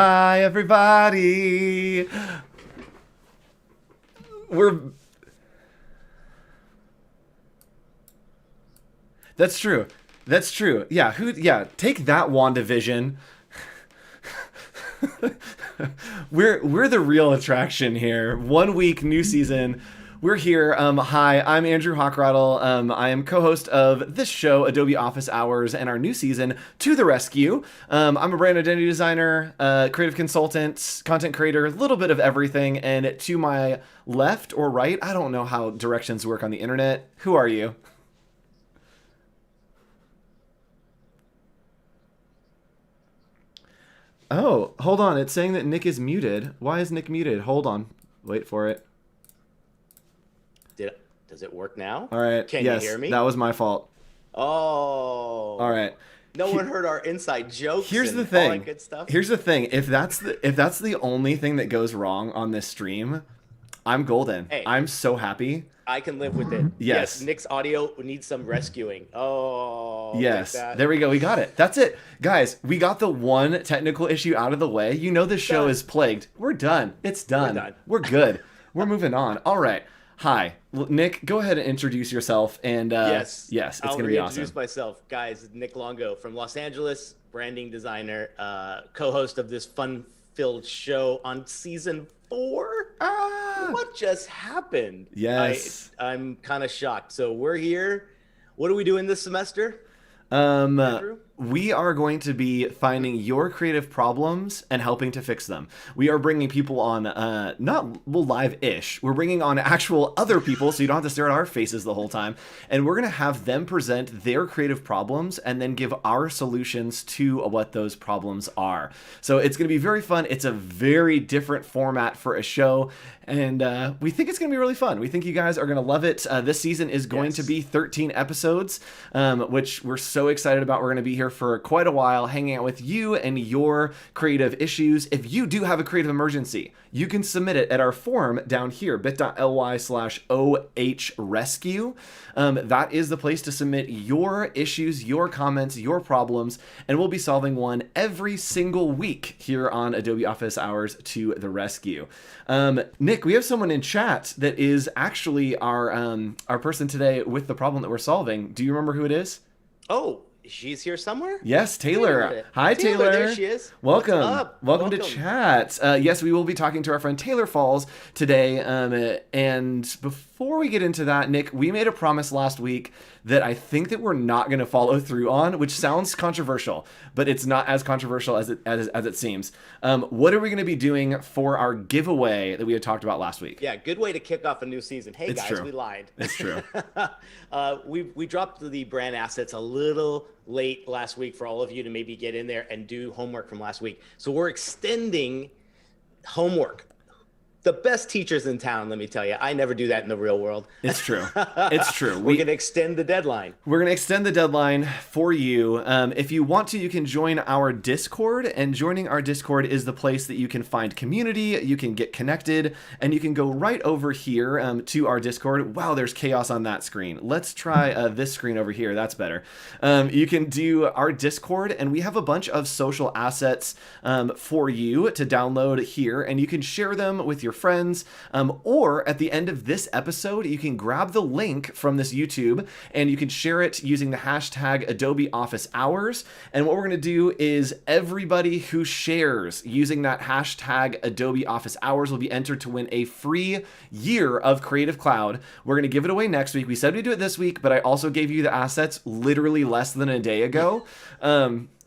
Hi, everybody. We're. That's true. That's true. Yeah. Who? Yeah. Take that, WandaVision. We're the real attraction here. 1 week, new season. We're here. Hi, I'm Andrew Hochradel. I am co-host of this show, Adobe Office Hours, and our new season, To the Rescue. I'm a brand identity designer, creative consultant, content creator, a little bit of everything. And to my left or right, I don't know how directions work on the internet. Who are you? Oh, hold on. It's saying that Nick is muted. Why is Nick muted? Hold on. Wait for it. Does it work now? All right. Can you Yes, hear me? that was my fault. All Oh, right. no one heard our inside jokes Here's and the all that thing. good stuff. Here's the thing. If that's the only thing that goes wrong on this stream, I'm golden. Hey, I'm so happy. I can live with it. Yes, Yes. Nick's audio needs some rescuing. Oh, take Yes. that. There we go. We got it. That's it. Guys, we got the one technical issue out of the way. You know this show Done. is plagued. We're done. It's done. We're done. We're good. We're moving on. All right. Hi. Nick, go ahead and introduce yourself and yes, it's I'll going to be reintroduce awesome. myself. Guys, Nick Longo from Los Angeles, branding designer, co-host of this fun-filled show on season 4. Ah. What just happened? Yes. I'm kind of shocked. So we're here. What are we doing this semester, Um, Andrew? we are going to be finding your creative problems and helping to fix them. We are bringing people on, not well, live-ish. We're bringing on actual other people, so you don't have to stare at our faces the whole time. And we're going to have them present their creative problems and then give our solutions to what those problems are. So it's going to be very fun. It's a very different format for a show. And we think it's going to be really fun. We think you guys are going to love it. This season is going to Yes. be 13 episodes, which we're so excited about. We're going to be here for quite a while, hanging out with you and your creative issues. If you do have a creative emergency, you can submit it at our forum down here, bit.ly/ohrescue. That is the place to submit your issues, your comments, your problems, and we'll be solving one every single week here on Adobe Office Hours to the Rescue. Nick, we have someone in chat that is actually our person today with the problem that we're solving. Do you remember who it is? Oh, she's here somewhere? Yes, Wait a Taylor. minute. Hi, Taylor. There she is. Welcome. What's up? Welcome to chat. Yes, we will be talking to our friend Taylor Falls today. And before we get into that, Nick, we made a promise last week that I think that we're not going to follow through on, which sounds controversial, but it's not as controversial as it seems. What are we going to be doing for our giveaway that we had talked about last week? Yeah, good way to kick off a new season. Hey It's guys, true. we lied. It's true. We dropped the brand assets a little late last week for all of you to maybe get in there and do homework from last week. So we're extending homework. The best teachers in town, let me tell you. I never do that in the real world. It's true. It's true. We're going to extend the deadline. We're going to extend the deadline for you. If you want to, you can join our Discord, and joining our Discord is the place that you can find community, you can get connected, and you can go right over here to our Discord. Wow, there's chaos on that screen. Let's try this screen over here. That's better. You can do our Discord, and we have a bunch of social assets for you to download here, and you can share them with your friends, or at the end of this episode, you can grab the link from this YouTube and you can share it using the hashtag Adobe Office Hours. And what we're going to do is everybody who shares using that hashtag Adobe Office Hours will be entered to win a free year of Creative Cloud. We're going to give it away next week. We said we'd do it this week, but I also gave you the assets literally less than a day ago.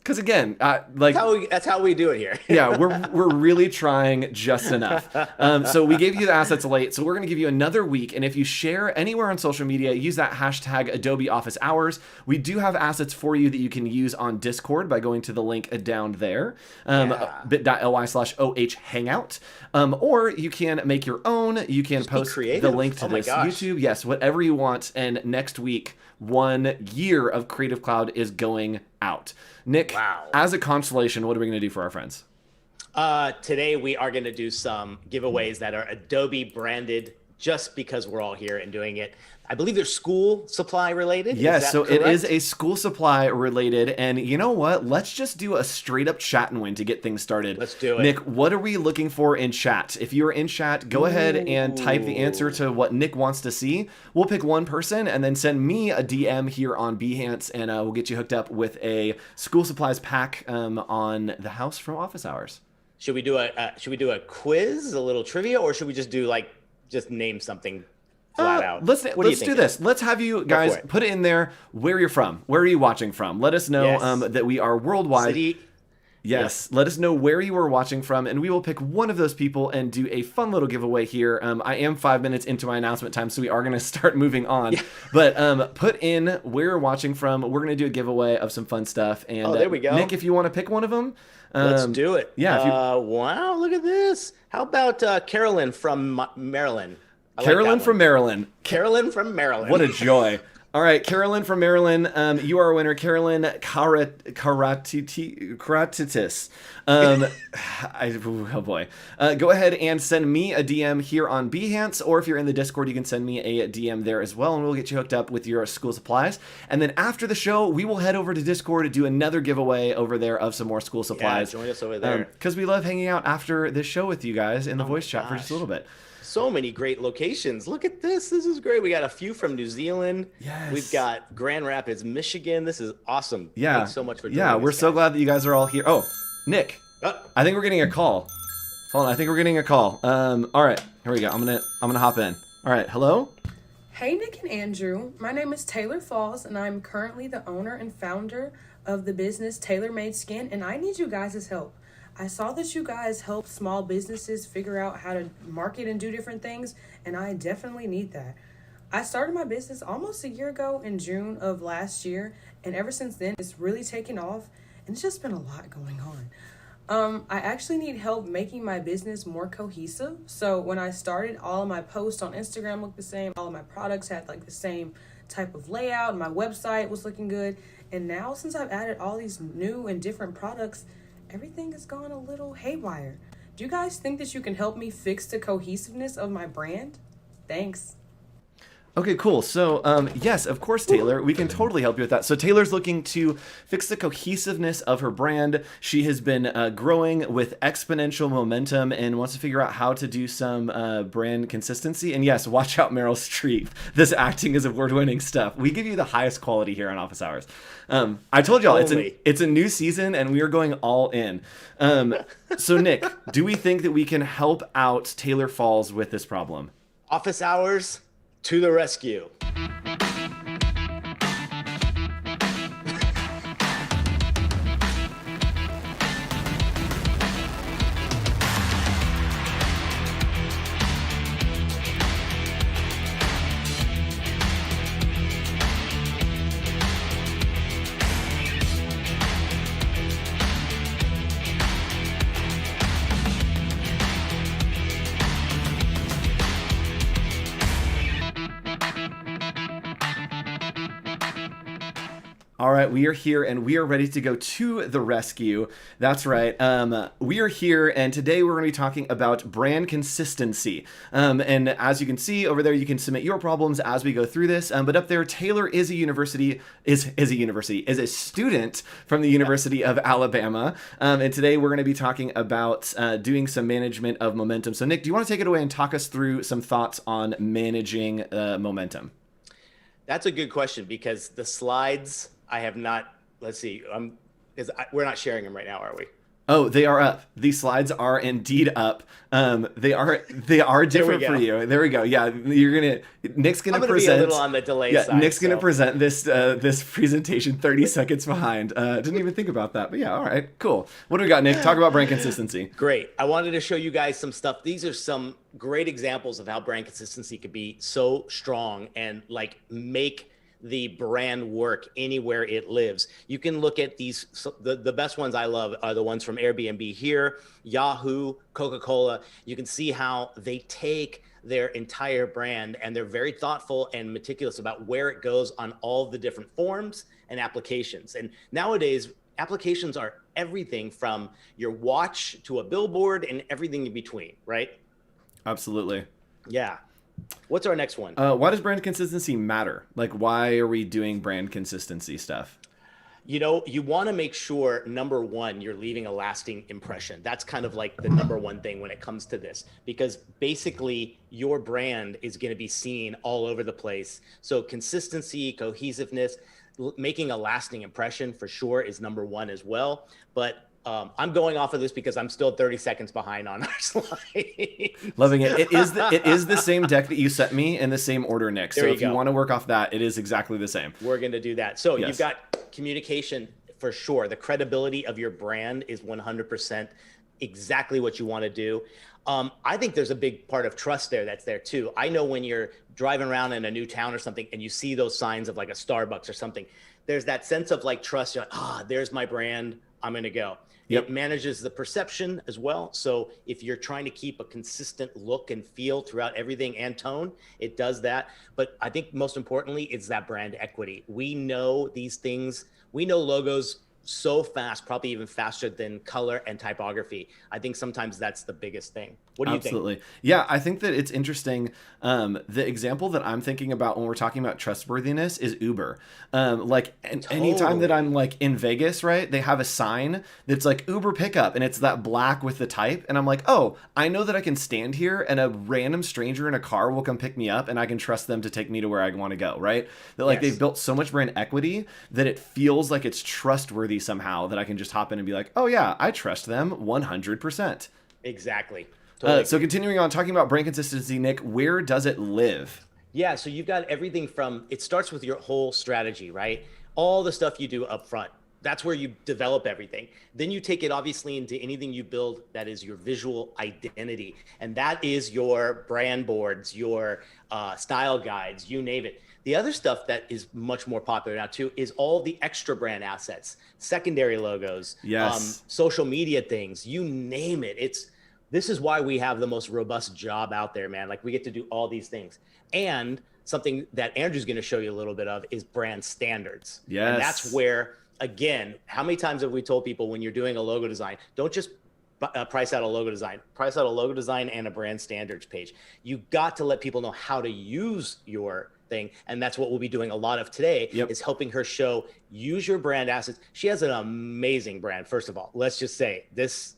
Because again, That's how we do it here. yeah, we're really trying just enough. So we gave you the assets late, so we're going to give you another week. And if you share anywhere on social media, use that hashtag Adobe Office Hours. We do have assets for you that you can use on Discord by going to the link down there, bit.ly/OH Hangout. Or you can make your own. You can Just be post the creative. link to Oh my this gosh. YouTube. Yes, whatever you want. And next week, 1 year of Creative Cloud is going out. Nick, Wow. as a consolation, what are we going to do for our friends? Today we are going to do some giveaways that are Adobe branded just because we're all here and doing it. I believe they're school supply related. Is Yes, that so it is correct? a school supply related. And you know what? Let's just do a straight up chat and win to get things started. Let's do it. Nick, what are we looking for in chat? If you're in chat, go ahead and type the answer Ooh. to what Nick wants to see. We'll pick one person and then send me a DM here on Behance, and we'll get you hooked up with a school supplies pack on the house from office hours. Should we do a quiz, a little trivia, or should we just do like just name something flat out? Let's What do you do think? this. Let's have you guys for it. put it in there where you're from. Where are you watching from? Let us know Yes. that we are worldwide. City. Yes, let us know where you are watching from, and we will pick one of those people and do a fun little giveaway here. I am 5 minutes into my announcement time, so we are going to start moving on. Yeah. But put in where you're watching from. We're going to do a giveaway of some fun stuff. And Oh, there we go. Nick, if you want to pick one of them, Let's do it. yeah, if you- Wow, look at this. How about Carolyn from Maryland? I like Carolyn that one. from Maryland. Carolyn from Maryland. What a joy. All right, Carolyn from Maryland, you are a winner. Carolyn Karatitis. Oh boy. Go ahead and send me a DM here on Behance, or if you're in the Discord, you can send me a DM there as well, and we'll get you hooked up with your school supplies. And then after the show, we will head over to Discord to do another giveaway over there of some more school Yeah, supplies. join us over there. Because we love hanging out after this show with you guys in the voice chat for just a gosh. little bit. So many great locations. Look at this. This is great. We got a few from New Zealand. Yes. We've got Grand Rapids, Michigan. This is awesome. Yeah. Thanks so much for joining Yeah, us, we're so guys. glad that you guys are all here. Oh, Nick. Oh, I think we're getting a call. Hold on, I think we're getting a call. All right, here we go. I'm gonna hop in. All right, hello. Hey Nick and Andrew, my name is Taylor Falls and I'm currently the owner and founder of the business Tailor Made Skin, and I need you guys' help. I saw that you guys help small businesses figure out how to market and do different things, and I definitely need that. I started my business almost a year ago in June of last year, and ever since then it's really taken off and it's just been a lot going on. I actually need help making my business more cohesive. So when I started, all of my posts on Instagram looked the same. All of my products had like the same type of layout. My website was looking good. And now since I've added all these new and different products, everything has gone a little haywire. Do you guys think that you can help me fix the cohesiveness of my brand? Thanks. Okay, cool. So, yes, of course, Taylor, we can totally help you with that. So Taylor's looking to fix the cohesiveness of her brand. She has been growing with exponential momentum and wants to figure out how to do some brand consistency. And yes, watch out, Meryl Streep. This acting is award-winning stuff. We give you the highest quality here on Office Hours. I told y'all Only. it's a new season and we are going all in. So Nick, do we think that we can help out Taylor Falls with this problem? office hours to the rescue. All right, we are here and we are ready to go to the rescue. That's right. We are here and today we're going to be talking about brand consistency. And as you can see over there, you can submit your problems as we go through this. But up there, Taylor is a student from the University of Alabama. And today we're going to be talking about doing some management of momentum. So Nick, do you want to take it away and talk us through some thoughts on managing momentum? That's a good question because the slides I have not. Let's see. We're not sharing them right now, are we? Oh, they are up. These slides are indeed up. They are different for you. There we go. Yeah, Nick's gonna I'm gonna present. be a little on the delay Yeah, side. Nick's gonna so. present this presentation 30 seconds behind. Didn't even think about that, but yeah, all right, cool. What do we got, Nick? Talk about brand consistency. Great. I wanted to show you guys some stuff. These are some great examples of how brand consistency could be so strong and like make the brand work anywhere it lives. You can look at these. The best ones I love are the ones from Airbnb here, Yahoo, Coca-Cola. You can see how they take their entire brand and they're very thoughtful and meticulous about where it goes on all the different forms and applications. And nowadays, applications are everything from your watch to a billboard and everything in between, right? Absolutely. Yeah. What's our next one? Why does brand consistency matter? Like, why are we doing brand consistency stuff? You want to make sure, number one, you're leaving a lasting impression. That's kind of like the number one thing when it comes to this, because basically your brand is going to be seen all over the place. So consistency, cohesiveness, making a lasting impression for sure is number one as well. But I'm going off of this because I'm still 30 seconds behind on our slide. Loving it. It is the same deck that you sent me in the same order, Nick. So if you want to work off that, it is exactly the same. We're going to do that. So Yes. You've got communication for sure. The credibility of your brand is 100% exactly what you want to do. I think there's a big part of trust there that's there too. I know when you're driving around in a new town or something and you see those signs of like a Starbucks or something, there's that sense of like trust. You're like, there's my brand. I'm going to go. Yep. It manages the perception as well. So if you're trying to keep a consistent look and feel throughout everything and tone, it does that. But I think most importantly, it's that brand equity. We know these things. We know logos so fast, probably even faster than color and typography. I think sometimes that's the biggest thing. What do you think? Absolutely. Yeah, I think that it's interesting. The example that I'm thinking about when we're talking about trustworthiness is Uber. Anytime that I'm like in Vegas, right, they have a sign that's like Uber pickup and it's that black with the type. And I'm like, oh, I know that I can stand here and a random stranger in a car will come pick me up and I can trust them to take me to where I want to go, right? That like they've built so much brand equity that it feels like it's trustworthy somehow that I can just hop in and be like, oh yeah, I trust them 100%. Exactly. So continuing on talking about brand consistency, Nick, where does it live? Yeah, so you've got everything from, it starts with your whole strategy, right? All the stuff you do up front. That's where you develop everything. Then you take it obviously into anything you build that is your visual identity. And that is your brand boards, your style guides, you name it. The other stuff that is much more popular now too is all the extra brand assets, secondary logos, social media things, you name it. This is why we have the most robust job out there, man. Like we get to do all these things. And something that Andrew's going to show you a little bit of is brand standards. Yes. And that's where, again, how many times have we told people when you're doing a logo design, don't just price out a logo design, price out a logo design and a brand standards page. You got to let people know how to use your thing. And that's what we'll be doing a lot of today is helping her use your brand assets. She has an amazing brand. First of all, let's just say this,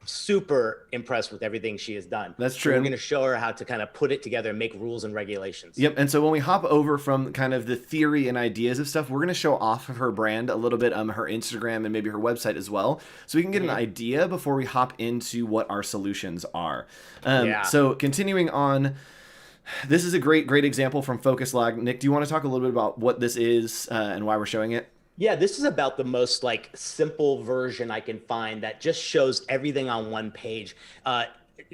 super impressed with everything she has done. That's true. So we're going to show her how to kind of put it together and make rules and regulations. Yep. And so when we hop over from kind of the theory and ideas of stuff, we're going to show off of her brand a little bit, her Instagram and maybe her website as well. So we can get an idea before we hop into what our solutions are. So continuing on, this is a great example from Focus Log. Nick, do you want to talk a little bit about what this is and why we're showing it? Yeah, this is about the most like simple version I can find that just shows everything on one page. And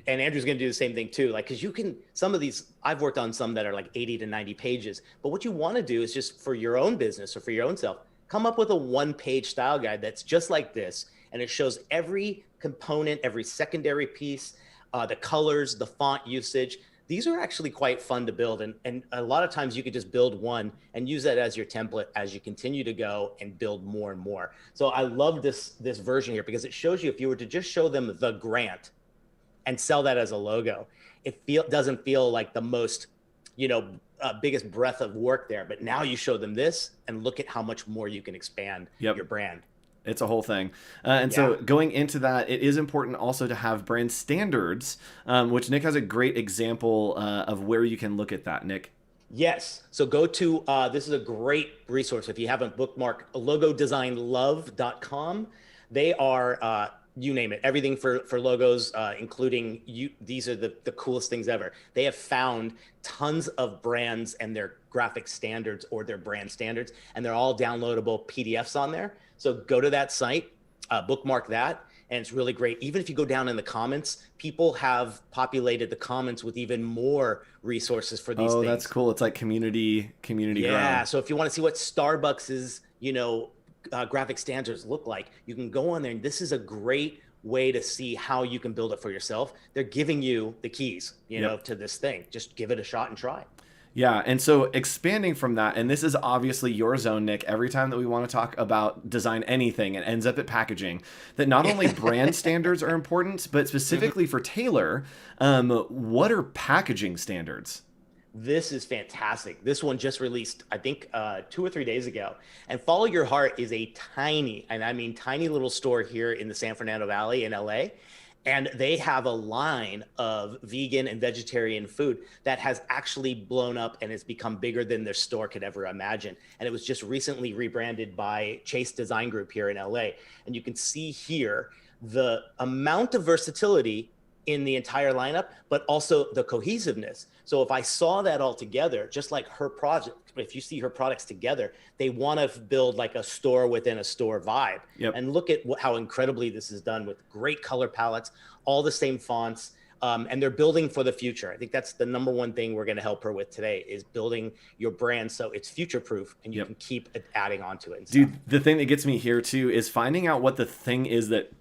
Andrew's going to do the same thing too. Like, cause some of these, I've worked on some that are like 80 to 90 pages, but what you want to do is just for your own business or for your own self, come up with a 1-page style guide that's just like this. And it shows every component, every secondary piece, the colors, the font usage. These are actually quite fun to build. And a lot of times you could just build one and use that as your template as you continue to go and build more and more. So I love this version here because it shows you if you were to just show them the grant and sell that as a logo, it doesn't feel like the most, biggest breadth of work there. But now you show them this and look at how much more you can expand your brand. It's a whole thing. So going into that, it is important also to have brand standards, which Nick has a great example of where you can look at that, Nick. Yes. So go to, this is a great resource. If you haven't bookmarked, logodesignlove.com. They are, you name it, everything for logos, including these are the coolest things ever. They have found tons of brands and their graphic standards or their brand standards, and they're all downloadable PDFs on there. So go to that site, bookmark that, and it's really great. Even if you go down in the comments, people have populated the comments with even more resources for these things. Oh, that's cool. It's like community Yeah. ground. So if you want to see what Starbucks's, graphic standards look like, you can go on there, and this is a great way to see how you can build it for yourself. They're giving you the keys, to this thing. Just give it a shot and try. Yeah, and so expanding from that, and this is obviously your zone, Nick. Every time that we want to talk about design anything, it ends up at packaging. That not only brand standards are important, but specifically for Taylor, what are packaging standards? This is fantastic. This one just released, I think, 2 or 3 days ago. And Follow Your Heart is a tiny, and I mean tiny little store here in the San Fernando Valley in LA. And they have a line of vegan and vegetarian food that has actually blown up and has become bigger than their store could ever imagine. And it was just recently rebranded by Chase Design Group here in LA. And you can see here the amount of versatility in the entire lineup, but also the cohesiveness. So if I saw that all together, just like her project, if you see her products together, they want to build like a store within a store vibe. Yep. And look at how incredibly this is done with great color palettes, all the same fonts, and they're building for the future. I think that's the number one thing we're going to help her with today is building your brand so it's future proof and you can keep adding onto it. Dude, the thing that gets me here too is finding out what the thing is that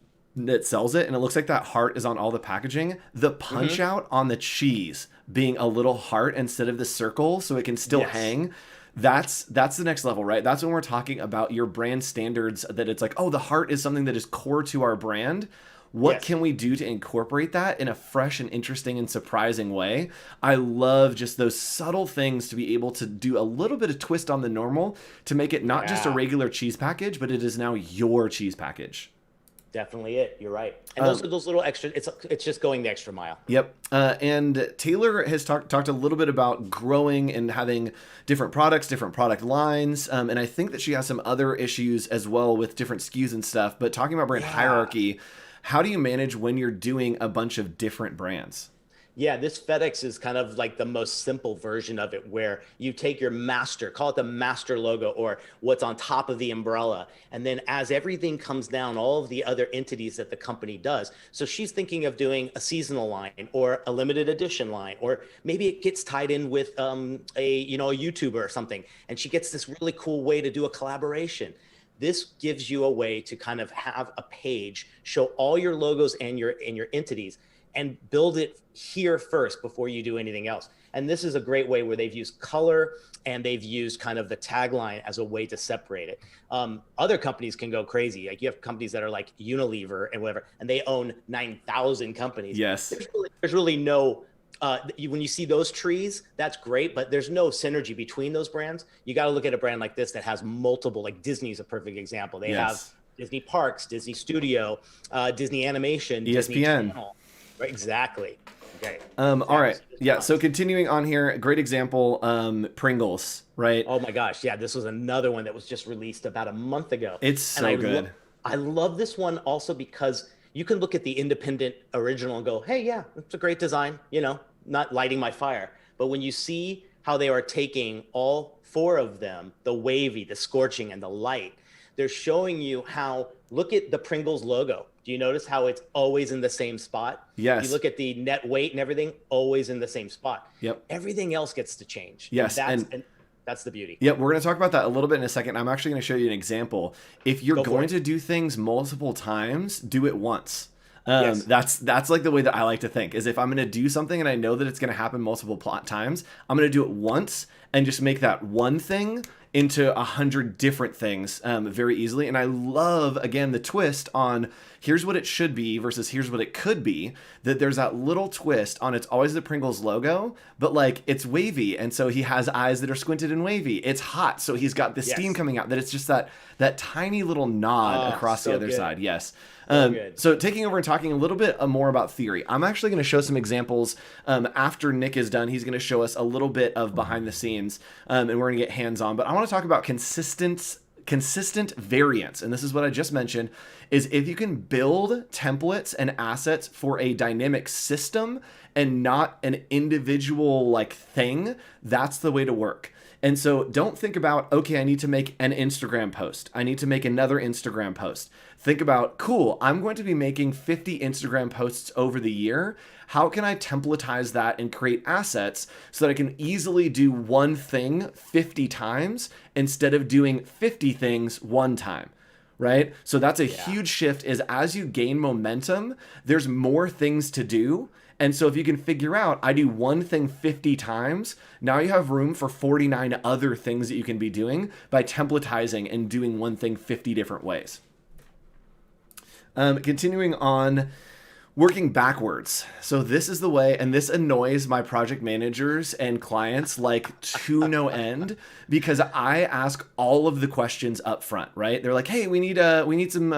sells it, and it looks like that heart is on all the packaging. The punch out on the cheese being a little heart instead of the circle so it can still hang. That's the next level, right? That's when we're talking about your brand standards, that it's like, oh, the heart is something that is core to our brand. What can we do to incorporate that in a fresh and interesting and surprising way? I love just those subtle things to be able to do a little bit of twist on the normal to make it not just a regular cheese package, but it is now your cheese package. Definitely it. You're right. And those are those little extra, it's just going the extra mile. Yep. And Taylor has talked a little bit about growing and having different products, different product lines. And I think that she has some other issues as well with different SKUs and stuff. But talking about brand hierarchy, how do you manage when you're doing a bunch of different brands? Yeah, this FedEx is kind of like the most simple version of it, where you take your master, call it the master logo or what's on top of the umbrella. And then as everything comes down, all of the other entities that the company does. So she's thinking of doing a seasonal line or a limited edition line, or maybe it gets tied in with a YouTuber or something. And she gets this really cool way to do a collaboration. This gives you a way to kind of have a page, show all your logos and your entities, and build it here first before you do anything else. And this is a great way where they've used color and they've used kind of the tagline as a way to separate it. Other companies can go crazy. Like you have companies that are like Unilever and whatever, and they own 9,000 companies. Yes. There's really no, when you see those trees, that's great, but there's no synergy between those brands. You got to look at a brand like this that has multiple, like Disney's a perfect example. They have Disney Parks, Disney Studio, Disney Animation, ESPN. Disney Channel. Right, exactly. Okay. All right. Yeah. So continuing on here, great example, Pringles, right? Oh my gosh. Yeah. This was another one that was just released about a month ago. It's so good. I love this one also because you can look at the independent original and go, hey, yeah, it's a great design, not lighting my fire. But when you see how they are taking all four of them, the wavy, the scorching, and the light, they're showing you how, look at the Pringles logo. Do you notice how it's always in the same spot? Yes. You look at the net weight and everything, always in the same spot. Yep. Everything else gets to change. Yes. And that's the beauty. Yep. We're going to talk about that a little bit in a second. I'm actually going to show you an example. If you're going to do things multiple times, do it once. That's like the way that I like to think, is if I'm going to do something and I know that it's going to happen multiple times, I'm going to do it once and just make that one thing into 100 different things very easily. And I love, again, the twist on here's what it should be versus here's what it could be, that there's that little twist on it's always the Pringles logo, but like it's wavy. And so he has eyes that are squinted and wavy. It's hot. So he's got the steam coming out, that it's just that tiny little nod across the other side. Yes. So taking over and talking a little bit more about theory, I'm actually going to show some examples after Nick is done. He's going to show us a little bit of behind the scenes and we're going to get hands on, but I want to talk about consistent variance. And this is what I just mentioned, is if you can build templates and assets for a dynamic system and not an individual like thing, that's the way to work. And so don't think about, okay, I need to make an Instagram post. I need to make another Instagram post. Think about, cool, I'm going to be making 50 Instagram posts over the year. How can I templatize that and create assets so that I can easily do one thing 50 times instead of doing 50 things one time? Right? So that's a huge shift, is as you gain momentum, there's more things to do. And so if you can figure out, I do one thing 50 times, now you have room for 49 other things that you can be doing by templatizing and doing one thing 50 different ways. Continuing on, working backwards. So this is the way, and this annoys my project managers and clients like to no end, because I ask all of the questions up front, right? They're like, hey, we need some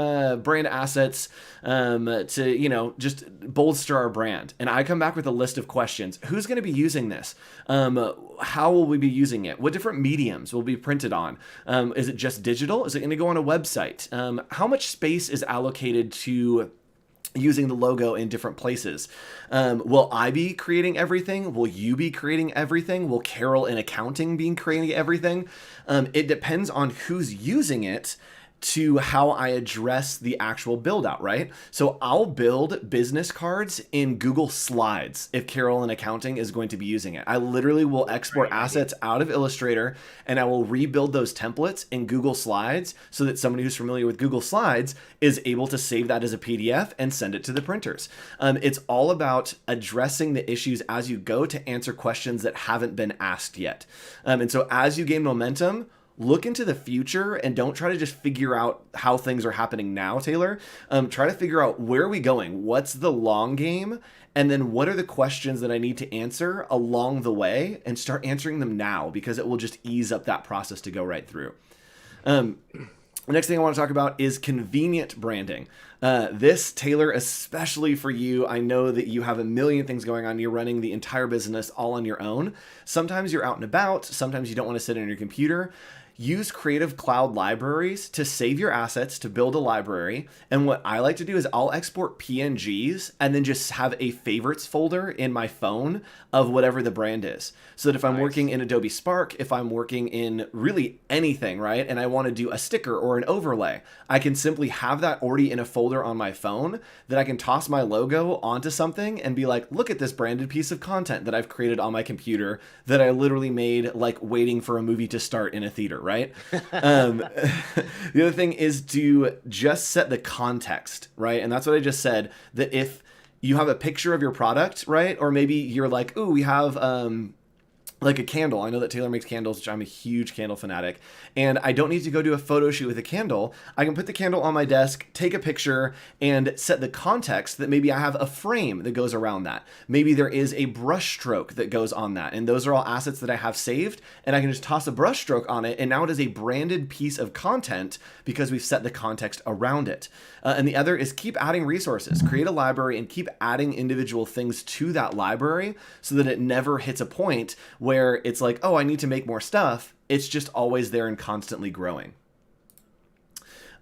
brand assets to, just bolster our brand. And I come back with a list of questions. Who's going to be using this? How will we be using it? What different mediums will be printed on? Is it just digital? Is it going to go on a website? How much space is allocated to using the logo in different places? Will I be creating everything? Will you be creating everything? Will Carol in accounting be creating everything? It depends on who's using it to how I address the actual build out, right? So I'll build business cards in Google Slides if Carol in accounting is going to be using it. I literally will export assets out of Illustrator and I will rebuild those templates in Google Slides so that somebody who's familiar with Google Slides is able to save that as a PDF and send it to the printers. It's all about addressing the issues as you go to answer questions that haven't been asked yet. And so as you gain momentum, look into the future and don't try to just figure out how things are happening now, Taylor. Try to figure out, where are we going? What's the long game? And then what are the questions that I need to answer along the way, and start answering them now, because it will just ease up that process to go right through. The next thing I want to talk about is convenient branding. This, Taylor, especially for you, I know that you have a million things going on. You're running the entire business all on your own. Sometimes you're out and about. Sometimes you don't want to sit on your computer. Use Creative Cloud libraries to save your assets, to build a library. And what I like to do is I'll export PNGs and then just have a favorites folder in my phone of whatever the brand is. So that if I'm working in Adobe Spark, if I'm working in really anything, right, and I want to do a sticker or an overlay, I can simply have that already in a folder on my phone that I can toss my logo onto something and be like, look at this branded piece of content that I've created on my computer that I literally made like waiting for a movie to start in a theater, right? The other thing is to just set the context, right? And that's what I just said, that if you have a picture of your product, right? Or maybe you're like, ooh, we have like a candle. I know that Taylor makes candles, which I'm a huge candle fanatic, and I don't need to go do a photo shoot with a candle. I can put the candle on my desk, take a picture, and set the context that maybe I have a frame that goes around that. Maybe there is a brush stroke that goes on that, and those are all assets that I have saved, and I can just toss a brush stroke on it, and now it is a branded piece of content because we've set the context around it. And the other is keep adding resources. Create a library and keep adding individual things to that library so that it never hits a point where it's like, oh, I need to make more stuff. It's just always there and constantly growing.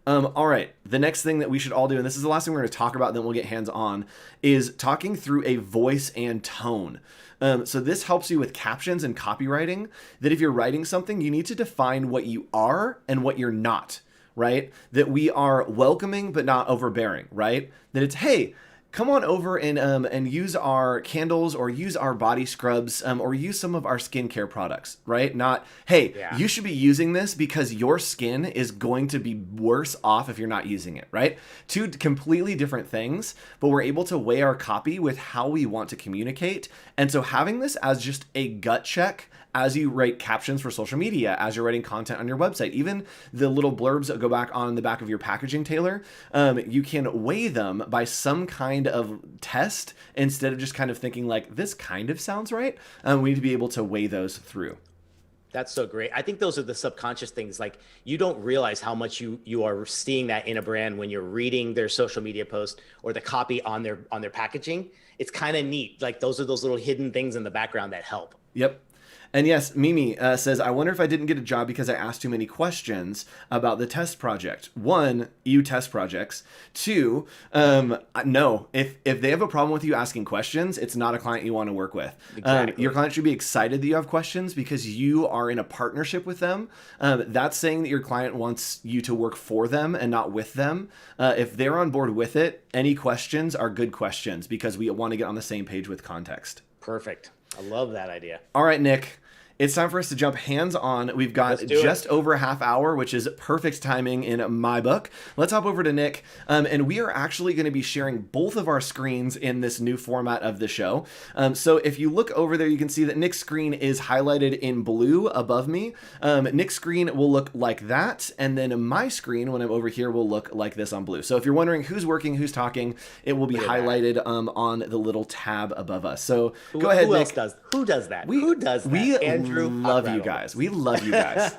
All right, the next thing that we should all do, and this is the last thing we're going to talk about, then we'll get hands-on, is talking through a voice and tone. So this helps you with captions and copywriting, that if you're writing something, you need to define what you are and what you're not, right? That we are welcoming but not overbearing, right? That it's, hey, come on over and use our candles, or use our body scrubs, or use some of our skincare products, right? Not, hey, you should be using this because your skin is going to be worse off if you're not using it, right? Two completely different things, but we're able to weigh our copy with how we want to communicate. And so having this as just a gut check as you write captions for social media, as you're writing content on your website, even the little blurbs that go back on the back of your packaging, Taylor, you can weigh them by some kind of test instead of just kind of thinking like, this kind of sounds right. We need to be able to weigh those through. That's so great. I think those are the subconscious things. Like, you don't realize how much you are seeing that in a brand when you're reading their social media post or the copy on their packaging. It's kind of neat. Like, those are those little hidden things in the background that help. Yep. And yes, Mimi says, I wonder if I didn't get a job because I asked too many questions about the test project. One, you test projects. Two, no. If they have a problem with you asking questions, it's not a client you want to work with. Exactly. Your client should be excited that you have questions because you are in a partnership with them. That's saying that your client wants you to work for them and not with them. If they're on board with it, any questions are good questions because we want to get on the same page with context. Perfect. I love that idea. All right, Nick. it's time for us to jump hands-on. We've got Let's do just it. over a half hour, which is perfect timing in my book. Let's hop over to Nick, and we are actually going to be sharing both of our screens in this new format of the show. So if you look over there, you can see that Nick's screen is highlighted in blue above me. Nick's screen will look like that, and then my screen, when I'm over here, will look like this on blue. So if you're wondering who's working, who's talking, it will be highlighted on the little tab above us. So go ahead, Who Nick. else does? Who does that? Who does that? Andrew, love you Hochradel. guys. We love you guys.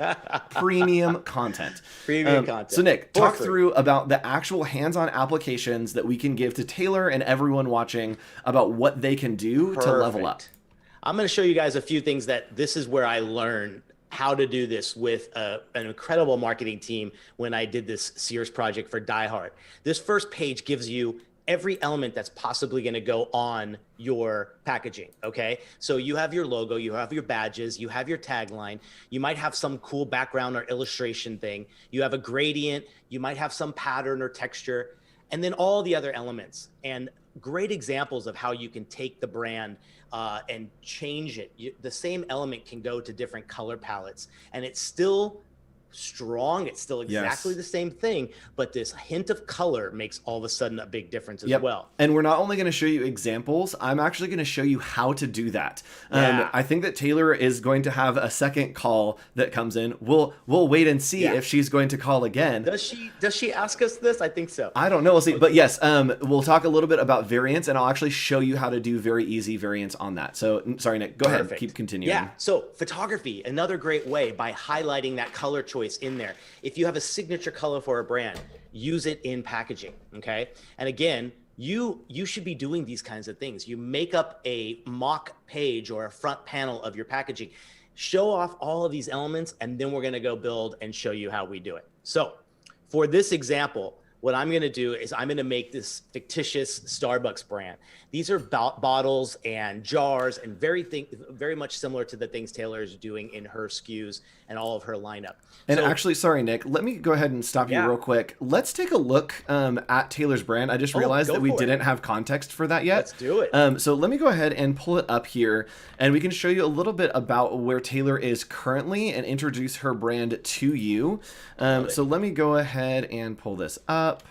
Premium content. Premium content. So Nick, For talk free. through about the actual hands-on applications that we can give to Taylor and everyone watching about what they can do to level up. Perfect. I'm going to show you guys a few things that this is where I learned how to do this with an incredible marketing team when I did this Sears project for Die Hard. This first page gives you every element that's possibly going to go on your packaging. Okay. So you have your logo, you have your badges, you have your tagline, you might have some cool background or illustration thing. You have a gradient, you might have some pattern or texture, and then all the other elements. And great examples of how you can take the brand and change it. The same element can go to different color palettes and it's still strong. It's still exactly the same thing, but this hint of color makes all of a sudden a big difference as well. And we're not only going to show you examples, I'm actually going to show you how to do that. I think that Taylor is going to have a second call that comes in. We'll wait and see if she's going to call again. Does she ask us this? I think so. I don't know. We'll see. But yes, we'll talk a little bit about variance, and I'll actually show you how to do very easy variance on that. So sorry, Nick, go ahead. Keep continuing. Yeah. So photography, another great way by highlighting that color choice in there. If you have a signature color for a brand, use it in packaging. Okay. And again, you should be doing these kinds of things. You make up a mock page or a front panel of your packaging, show off all of these elements, and then we're going to go build and show you how we do it. So for this example, what I'm going to do is I'm going to make this fictitious Starbucks brand. These are bottles and jars and very much similar to the things Taylor is doing in her SKUs and all of her lineup. And actually, sorry, Nick, let me go ahead and stop you real quick. Let's take a look at Taylor's brand. I just realized that we didn't have context for that yet. Let's do it. So let me go ahead and pull it up here, and we can show you a little bit about where Taylor is currently and introduce her brand to you. So let me go ahead and pull this up.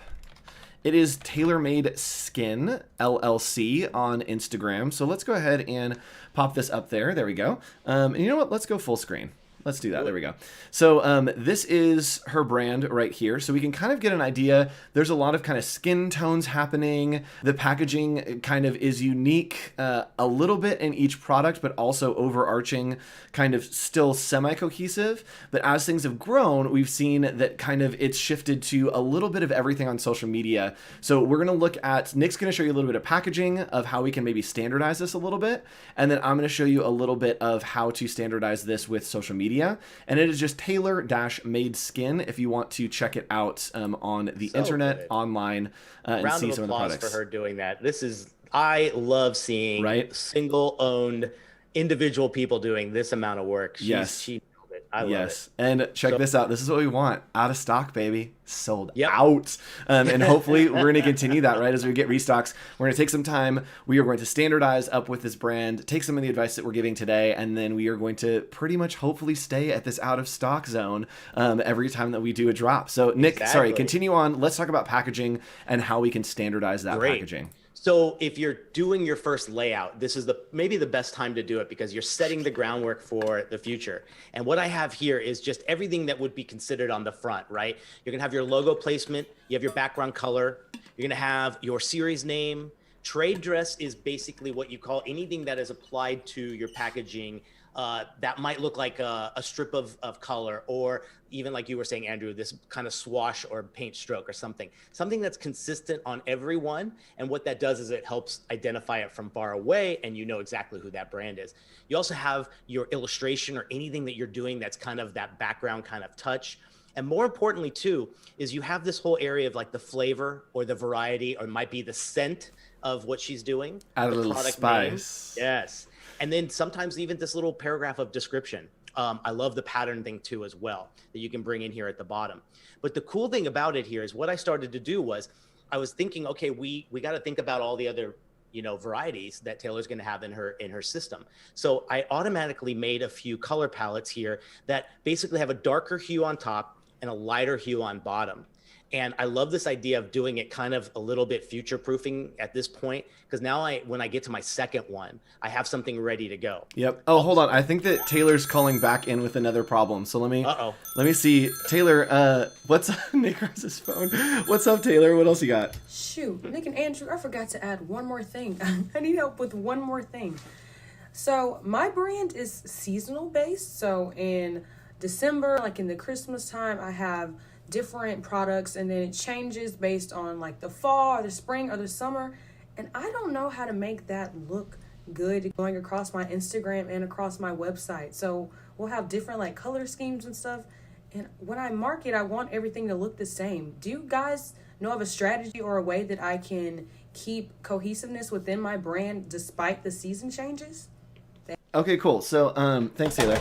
It is Tailor Made Skin LLC on Instagram. So let's go ahead and pop this up there. There we go. And you know what? Let's go full screen. Let's do that. There we go. So this is her brand right here. So we can kind of get an idea. There's a lot of kind of skin tones happening. The packaging kind of is unique a little bit in each product, but also overarching, kind of still semi-cohesive. But as things have grown, we've seen that kind of it's shifted to a little bit of everything on social media. So we're going to look at, Nick's going to show you a little bit of packaging of how we can maybe standardize this a little bit. And then I'm going to show you a little bit of how to standardize this with social media. And it is just Tailor-Made Skin if you want to check it out on the internet, online, and see some of the products. Round of applause for her doing that. I love seeing single-owned individual people doing this amount of work. She nailed it. I love it. And check this out. This is what we want. Out of stock, baby. Sold out. And hopefully we're going to continue that, right? As we get restocks, we're going to take some time. We are going to standardize up with this brand, take some of the advice that we're giving today, and then we are going to pretty much hopefully stay at this out of stock zone every time that we do a drop. So Nick, sorry, continue on. Let's talk about packaging and how we can standardize that packaging. So if you're doing your first layout, this is maybe the best time to do it because you're setting the groundwork for the future. And what I have here is just everything that would be considered on the front, right? You're gonna have your logo placement, you have your background color, you're gonna have your series name. Trade dress is basically what you call anything that is applied to your packaging that might look like a strip of color, or even like you were saying, Andrew, this kind of swash or paint stroke or something that's consistent on everyone. And what that does is it helps identify it from far away and you know exactly who that brand is. You also have your illustration or anything that you're doing that's kind of that background kind of touch. And more importantly too, is you have this whole area of like the flavor or the variety, or it might be the scent of what she's doing. Add a little spice. Yes. And then sometimes even this little paragraph of description. I love the pattern thing too as well that you can bring in here at the bottom. But the cool thing about it here is what I started to do was I was thinking, okay, we got to think about all the other varieties that Taylor's going to have in her system. So I automatically made a few color palettes here that basically have a darker hue on top and a lighter hue on bottom. And I love this idea of doing it kind of a little bit future proofing at this point, because now when I get to my second one, I have something ready to go. Yep. Oh, hold on. I think that Taylor's calling back in with another problem. So let me see. Taylor, what's Nick has his phone. What's up, Taylor? What else you got? Shoot, Nick and Andrew, I forgot to add one more thing. I need help with one more thing. So my brand is seasonal based. So in December, like in the Christmas time, I have different products, and then it changes based on like the fall or the spring or the summer, and I don't know how to make that look good going across my Instagram and across my website. So we'll have different like color schemes and stuff, and when I market, I want everything to look the same. Do you guys know of a strategy or a way that I can keep cohesiveness within my brand despite the season changes? Okay, cool. So, thanks, Taylor.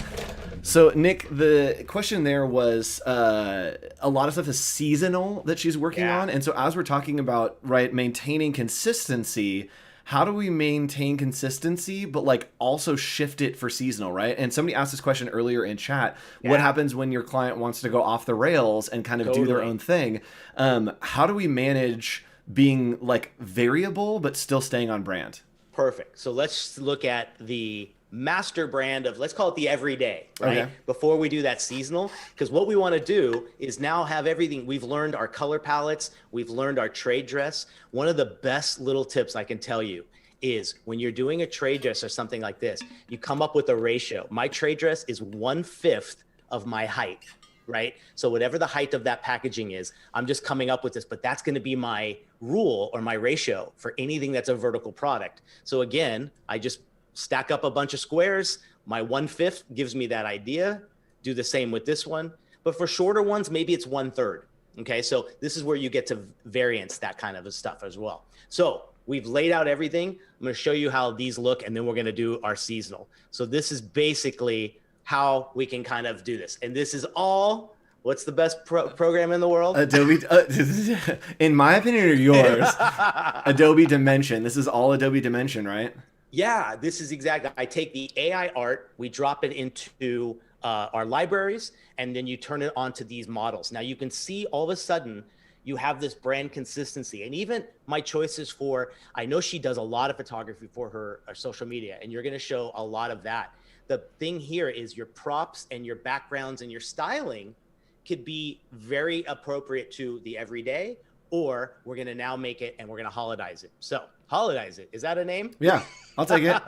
So, Nick, the question there was a lot of stuff is seasonal that she's working on. And so as we're talking about, right, maintaining consistency, how do we maintain consistency, but like also shift it for seasonal, right? And somebody asked this question earlier in chat. What happens when your client wants to go off the rails and kind of do their own thing? How do we manage being like variable, but still staying on brand? Perfect. So let's look at the master brand of, let's call it the everyday, right? Okay. Before we do that seasonal, because what we want to do is now have everything. We've learned our color palettes. We've learned our trade dress. One of the best little tips I can tell you is when you're doing a trade dress or something like this, you come up with a ratio. My trade dress is 1/5 of my height, right? So whatever the height of that packaging is, I'm just coming up with this, but that's going to be my rule or my ratio for anything that's a vertical product. So again, I just stack up a bunch of squares. My 1/5 gives me that idea. Do the same with this one. But for shorter ones, maybe it's 1/3. Okay, so this is where you get to variance, that kind of stuff as well. So we've laid out everything. I'm going to show you how these look, and then we're going to do our seasonal. So this is basically how we can kind of do this. And this is all, what's the best program in the world? Adobe, in my opinion or yours, Adobe Dimension. This is all Adobe Dimension, right? Yeah, this is exactly. I take the AI art, we drop it into our libraries, and then you turn it onto these models. Now you can see all of a sudden you have this brand consistency. And even my choices for, I know she does a lot of photography for her social media, and you're going to show a lot of that. The thing here is your props and your backgrounds and your styling could be very appropriate to the everyday, or we're going to now make it and we're going to holidize it. So holidize it. Is that a name? Yeah, I'll take it.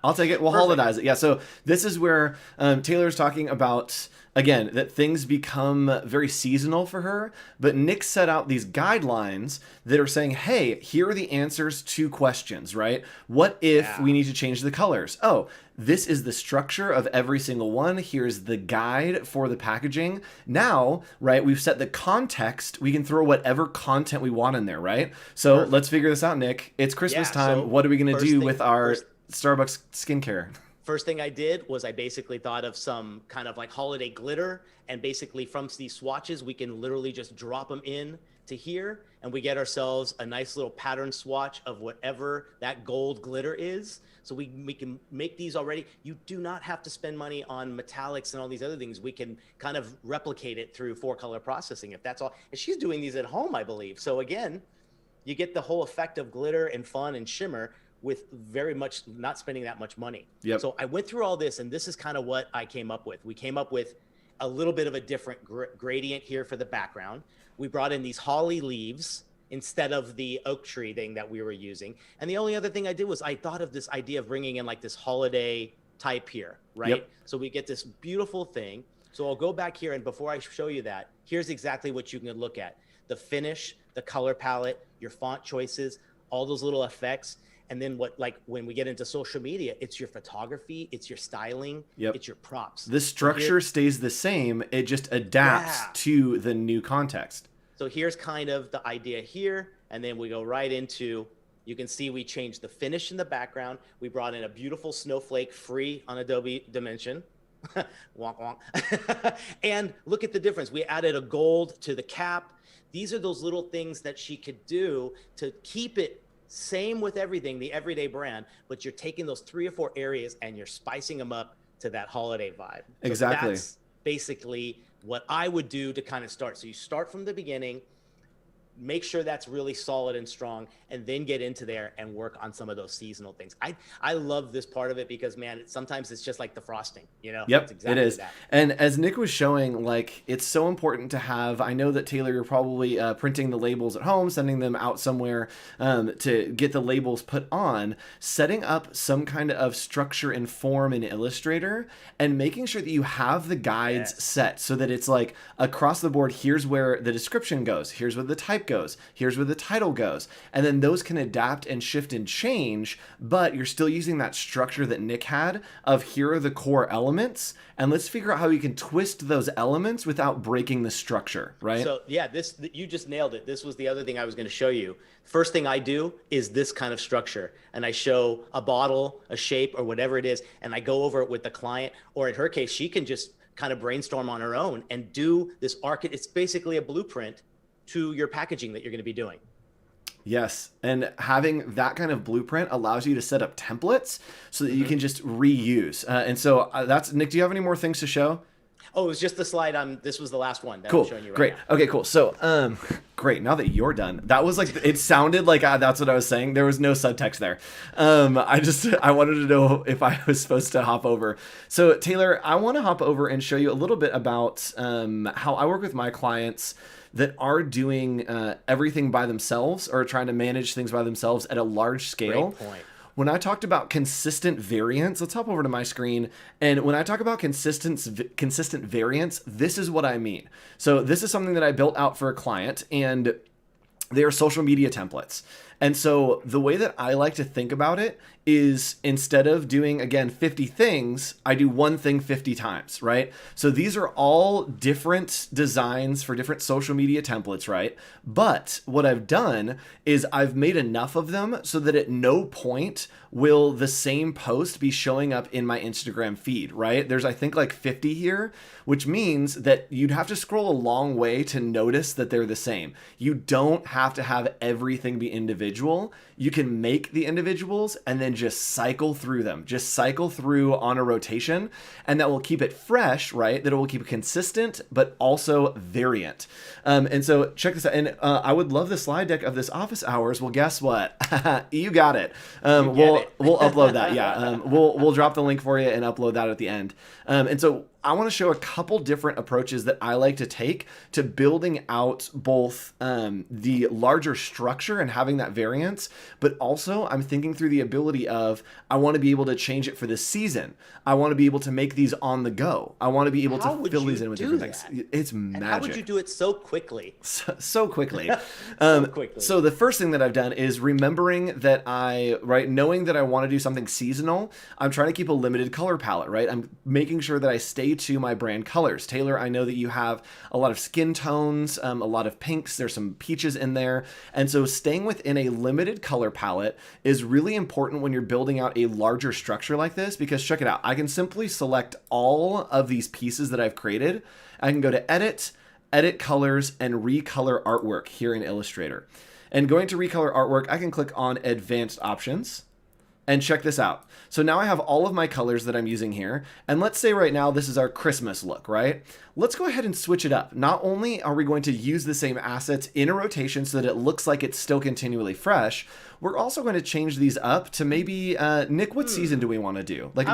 I'll take it. We'll holidize it. Yeah. So this is where Taylor's talking about, again, that things become very seasonal for her. But Nick set out these guidelines that are saying, hey, here are the answers to questions, right? What if we need to change the colors? Oh, this is the structure of every single one. Here's the guide for the packaging. Now, right, we've set the context. We can throw whatever content we want in there, right? So let's figure this out, Nick. It's Christmas time. So what are we going to do with our Starbucks skincare? First thing I did was I basically thought of some kind of like holiday glitter, and basically from these swatches, we can literally just drop them in to here, and we get ourselves a nice little pattern swatch of whatever that gold glitter is. So we can make these already. You do not have to spend money on metallics and all these other things. We can kind of replicate it through 4-color processing if that's all. And she's doing these at home, I believe. So again, you get the whole effect of glitter and fun and shimmer with very much not spending that much money. Yep. So I went through all this, and this is kind of what I came up with. We came up with a little bit of a different gradient here for the background. We brought in these holly leaves instead of the oak tree thing that we were using. And the only other thing I did was I thought of this idea of bringing in like this holiday type here, right? Yep. So we get this beautiful thing. So I'll go back here, and before I show you that, here's exactly what you can look at. The finish, the color palette, your font choices, all those little effects. And then what, like when we get into social media, it's your photography, it's your styling, it's your props. The structure stays the same. It just adapts to the new context. So here's kind of the idea here. And then we go right into, you can see we changed the finish in the background. We brought in a beautiful snowflake free on Adobe Dimension. Wonk, wonk. And look at the difference. We added a gold to the cap. These are those little things that she could do to keep it Same with everything, the everyday brand, but you're taking those 3 or 4 areas and you're spicing them up to that holiday vibe. So Exactly. that's basically what I would do to kind of start. So you start from the beginning, make sure that's really solid and strong, and then get into there and work on some of those seasonal things. I love this part of it because, man, sometimes it's just like the frosting, you know? Yep, It's exactly it is. that. And as Nick was showing, like, it's so important to have, I know that Taylor, you're probably printing the labels at home, sending them out somewhere to get the labels put on, setting up some kind of structure and form in Illustrator, and making sure that you have the guides set so that it's like across the board, here's where the description goes, here's where the type goes, here's where the title goes. And then those can adapt and shift and change, but you're still using that structure that Nick had of here are the core elements, and let's figure out how you can twist those elements without breaking the structure, right? So yeah, you just nailed it. This was the other thing I was going to show you. First thing I do is this kind of structure, and I show a bottle, a shape, or whatever it is, and I go over it with the client, or in her case, she can just kind of brainstorm on her own and do this it's basically a blueprint to your packaging that you're going to be doing. Yes, and having that kind of blueprint allows you to set up templates so that you can just reuse. And so that's, Nick, do you have any more things to show? Oh, it was just the slide. This was the last one that Cool. I'm showing you right Great. now. Okay, cool. So, great. Now that you're done, that was like, it sounded like that's what I was saying. There was no subtext there. I wanted to know if I was supposed to hop over. So Taylor, I want to hop over and show you a little bit about how I work with my clients that are doing everything by themselves or trying to manage things by themselves at a large scale. Great point. When I talked about consistent variance, let's hop over to my screen. And when I talk about consistent variance, this is what I mean. So this is something that I built out for a client, and they are social media templates. And so the way that I like to think about it is instead of doing, again, 50 things, I do one thing 50 times, right? So these are all different designs for different social media templates, right? But what I've done is I've made enough of them so that at no point will the same post be showing up in my Instagram feed, right? There's, I think, like 50 here, which means that you'd have to scroll a long way to notice that they're the same. You don't have to have everything be individual. You can make the individuals and then just cycle through them. Just cycle through on a rotation, and that will keep it fresh, right? That it will keep it consistent, but also variant. And so check this out. And I would love the slide deck of this office hours. Well, guess what? You got it. We'll upload that. Yeah. We'll drop the link for you and upload that at the end. And so I want to show a couple different approaches that I like to take to building out both the larger structure and having that variance, but also I'm thinking through the ability of I want to be able to change it for the season. I want to be able to make these on the go. I want to be able to fill these in with different things. It's magic. And how would you do it so quickly? So quickly. So quickly. So the first thing that I've done is remembering that knowing that I want to do something seasonal, I'm trying to keep a limited color palette, right? I'm making sure that I stay to my brand colors. Taylor, I know that you have a lot of skin tones, a lot of pinks, there's some peaches in there. And so staying within a limited color palette is really important when you're building out a larger structure like this, because check it out. I can simply select all of these pieces that I've created. I can go to edit colors, and recolor artwork here in Illustrator. And going to recolor artwork, I can click on advanced options. And check this out. So now I have all of my colors that I'm using here. And let's say right now this is our Christmas look, right? Let's go ahead and switch it up. Not only are we going to use the same assets in a rotation so that it looks like it's still continually fresh, we're also going to change these up to maybe, Nick, what season do we want to do? Like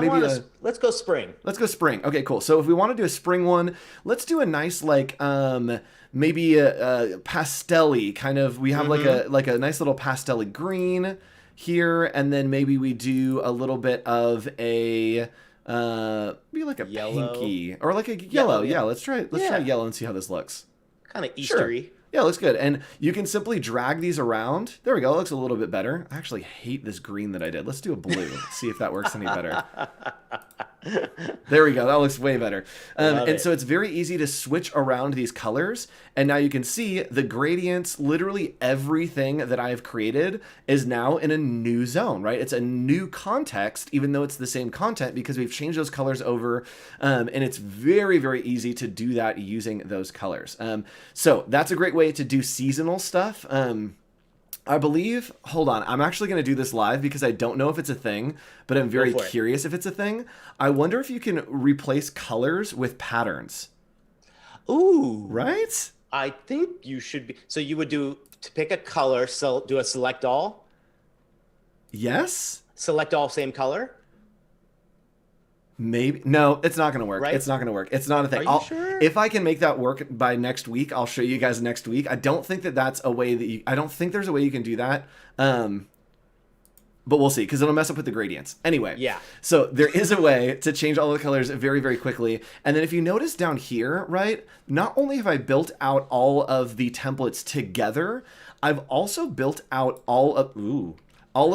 let's go spring. Let's go spring. Okay, cool. So if we want to do a spring one, let's do a nice maybe a pastel-y kind of, we have like a nice little pastel-y green here, and then maybe we do a little bit of a maybe like a yellow. Pinky or like a yellow. Yeah, let's try Yeah. yellow and see how this looks. Kind of Eastery. Sure. Yeah, it looks good. And you can simply drag these around. There we go. It looks a little bit better. I actually hate this green that I did. Let's do a blue. See if that works any better. There we go. That looks way better. So it's very easy to switch around these colors. And now you can see the gradients, literally everything that I've created is now in a new zone, right? It's a new context, even though it's the same content, because we've changed those colors over. And it's very, very easy to do that using those colors. So that's a great way to do seasonal stuff. I believe, hold on, I'm actually going to do this live because I don't know if it's a thing, but I'm very curious if it's a thing. I wonder if you can replace colors with patterns. Ooh. Right? I think you should be. So you would to pick a color, so do a select all. Yes? Select all same color. Maybe. No, it's not going to work. Right? It's not going to work. It's not a thing. Are you sure? If I can make that work by next week, I'll show you guys next week. I don't think that that's a way that I don't think there's a way you can do that. But we'll see, because it'll mess up with the gradients. Anyway, Yeah. So there is a way to change all the colors very, very quickly. And then if you notice down here, right, not only have I built out all of the templates together, I've also built out all of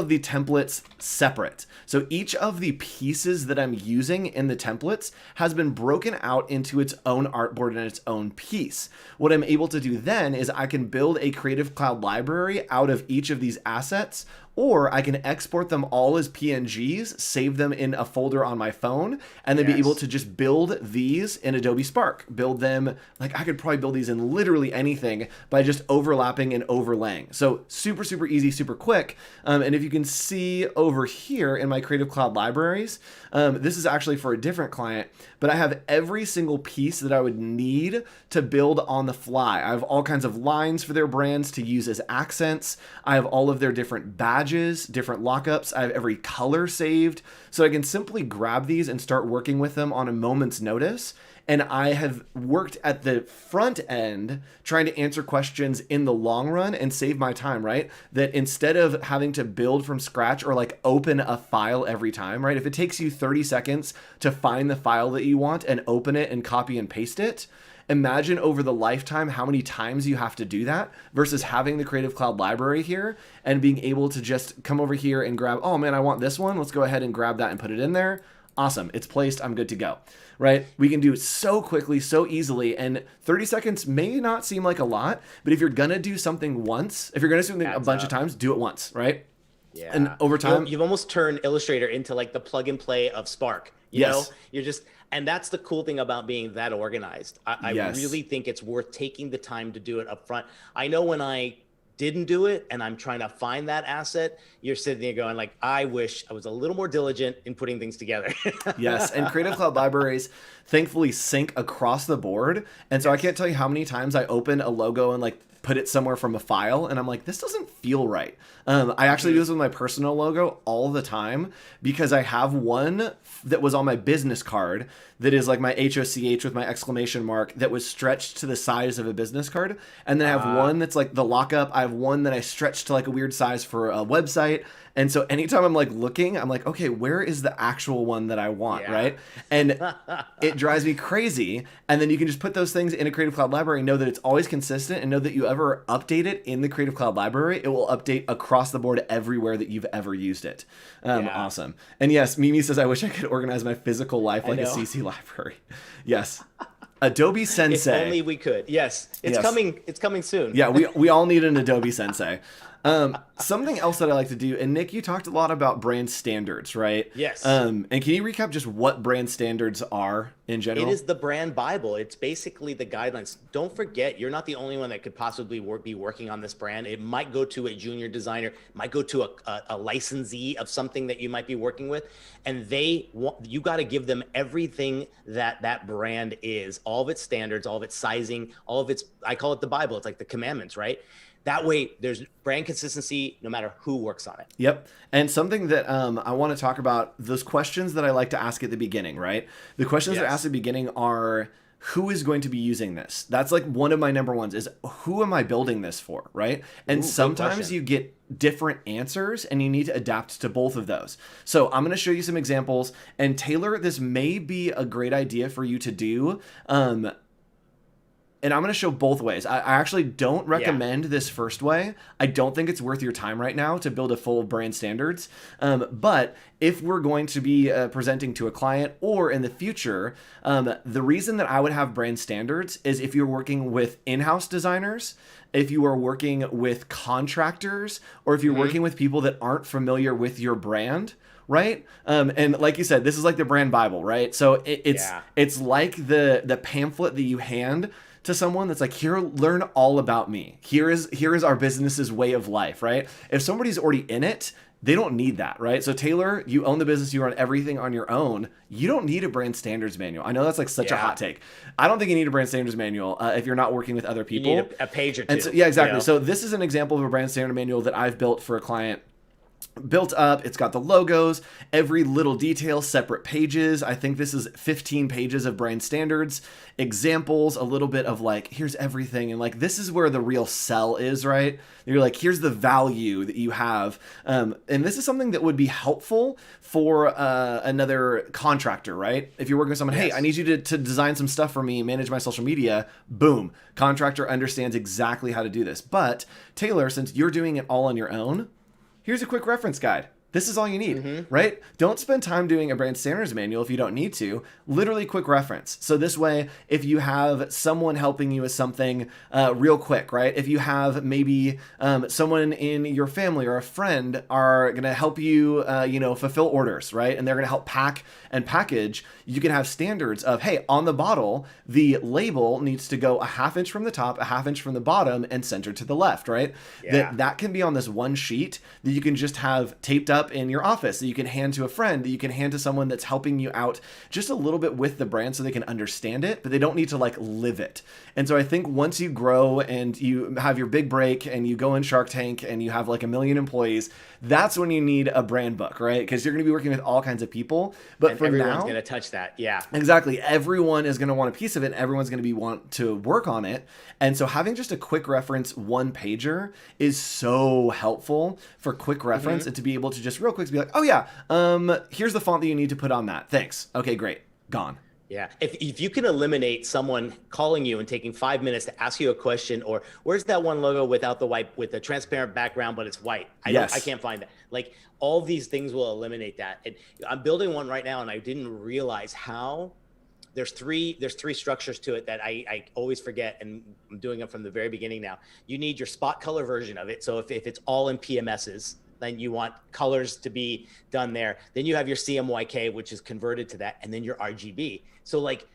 the templates separate. So each of the pieces that I'm using in the templates has been broken out into its own artboard and its own piece. What I'm able to do then is I can build a Creative Cloud library out of each of these assets, or I can export them all as PNGs, save them in a folder on my phone, and then be able to just build these in Adobe Spark. Build them, like I could probably build these in literally anything by just overlapping and overlaying. So super, super easy, super quick. And if you can see over here in my Creative Cloud libraries, this is actually for a different client, but I have every single piece that I would need to build on the fly. I have all kinds of lines for their brands to use as accents. I have all of their different badges, different lockups. I have every color saved. So I can simply grab these and start working with them on a moment's notice. And I have worked at the front end trying to answer questions in the long run and save my time, right? That instead of having to build from scratch or like open a file every time, right? If it takes you 30 seconds to find the file that you want and open it and copy and paste it, imagine over the lifetime how many times you have to do that versus having the Creative Cloud library here and being able to just come over here and grab, oh man, I want this one. Let's go ahead and grab that and put it in there. Awesome. It's placed. I'm good to go. Right? We can do it so quickly, so easily. And 30 seconds may not seem like a lot, but if you're going to do something once, if you're going to do something a bunch of times, do it once, right? Yeah. And over time, you've almost turned Illustrator into like the plug and play of Spark. You know, you're just, and that's the cool thing about being that organized. I really think it's worth taking the time to do it up front. I know when I didn't do it and I'm trying to find that asset, you're sitting there going like, I wish I was a little more diligent in putting things together. Yes. And Creative Cloud libraries thankfully sync across the board. And so I can't tell you how many times I open a logo and like put it somewhere from a file and I'm like, this doesn't feel right. I actually do this with my personal logo all the time because I have one that was on my business card that is like my HOCH with my exclamation mark that was stretched to the size of a business card. And then I have one that's like the lockup. I have one that I stretched to like a weird size for a website. And so anytime I'm like looking, I'm like, okay, where is the actual one that I want, right? And it drives me crazy. And then you can just put those things in a Creative Cloud library, know that it's always consistent, and know that you ever update it in the Creative Cloud library, it will update across the board everywhere that you've ever used it. Awesome. And yes, Mimi says, I wish I could organize my physical life like a CC library. Yes. Adobe Sensei. If only we could. Yes. It's coming. It's coming soon. Yeah, we all need an Adobe Sensei. Something else that I like to do, and Nick, you talked a lot about brand standards, right? Yes. And can you recap just what brand standards are in general? It is the brand Bible. It's basically the guidelines. Don't forget, you're not the only one that could possibly be working on this brand. It might go to a junior designer, might go to a licensee of something that you might be working with, and you got to give them everything that brand is, all of its standards, all of its sizing, all of its, I call it the Bible. It's like the commandments, right? That way, there's brand consistency no matter who works on it. Yep. And something that I want to talk about, those questions that I like to ask at the beginning, right? The questions that I ask at the beginning are, who is going to be using this? That's like one of my number ones is, who am I building this for, right? And sometimes you get different answers and you need to adapt to both of those. So I'm going to show you some examples. And Taylor, this may be a great idea for you to do. And I'm going to show both ways. I actually don't recommend this first way. I don't think it's worth your time right now to build a full brand standards. But if we're going to be presenting to a client or in the future, the reason that I would have brand standards is if you're working with in-house designers, if you are working with contractors, or if you're working with people that aren't familiar with your brand, right? And like you said, this is like the brand Bible, right? So it's like the pamphlet that you hand to someone that's like, here, learn all about me. Here is our business's way of life, right? If somebody's already in it, they don't need that, right? So Taylor, you own the business, you run everything on your own. You don't need a brand standards manual. I know that's like such a hot take. I don't think you need a brand standards manual if you're not working with other people. You need a page or two. And so, yeah, exactly. You know? So this is an example of a brand standard manual that I've built for a client. Built up, it's got the logos, every little detail, separate pages. I think this is 15 pages of brand standards, examples, a little bit of like, here's everything. And like, this is where the real sell is, right? You're like, here's the value that you have. And this is something that would be helpful for another contractor, right? If you're working with someone, hey, I need you to design some stuff for me, manage my social media, boom. Contractor understands exactly how to do this. But Taylor, since you're doing it all on your own, here's a quick reference guide. This is all you need, right? Don't spend time doing a brand standards manual if you don't need to. Literally quick reference. So this way, if you have someone helping you with something real quick, right? If you have maybe someone in your family or a friend are going to help you, fulfill orders, right? And they're going to help pack and package. You can have standards of, hey, on the bottle, the label needs to go a half inch from the top, a half inch from the bottom, and centered to the left, right? Yeah. That can be on this one sheet that you can just have taped up in your office, that you can hand to a friend, that you can hand to someone that's helping you out just a little bit with the brand so they can understand it, but they don't need to like live it. And so I think once you grow and you have your big break and you go in Shark Tank and you have like 1 million employees, that's when you need a brand book, right? Because you're going to be working with all kinds of people. But and for everyone's now, going to touch that. Yeah, exactly. Everyone is going to want a piece of it, and everyone's going to want to work on it. And so having just a quick reference one pager is so helpful for quick reference and to be able to just real quick be like, oh yeah, here's the font that you need to put on that. Thanks. Okay, great. Gone. Yeah. If you can eliminate someone calling you and taking 5 minutes to ask you a question, or where's that one logo without the white, with the transparent background, but it's white. I can't find that. Like, all these things will eliminate that. And I'm building one right now, and I didn't realize how there's three structures to it that I always forget, and I'm doing it from the very beginning now. You need your spot color version of it. So if it's all in PMSs, then you want colors to be done there. Then you have your CMYK, which is converted to that, and then your RGB. So like,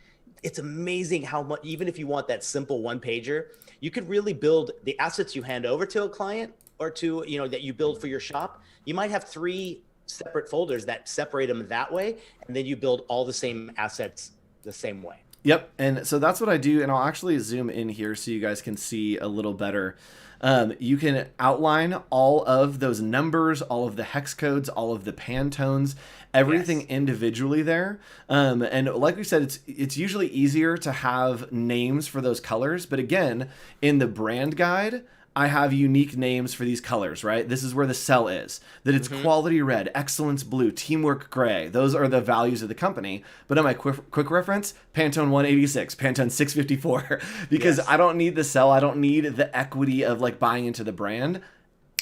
it's amazing how much, even if you want that simple one pager, you could really build the assets you hand over to a client or to, that you build for your shop. You might have 3 separate folders that separate them that way. And then you build all the same assets the same way. Yep. And so that's what I do. And I'll actually zoom in here so you guys can see a little better. You can outline all of those numbers, all of the hex codes, all of the Pantones, everything individually there. And like we said, it's usually easier to have names for those colors. But again, in the brand guide, I have unique names for these colors, right? This is where the sell is, that it's quality red, excellence blue, teamwork gray. Those are the values of the company. But on my quick reference, Pantone 186, Pantone 654, because I don't need the sell. I don't need the equity of like buying into the brand.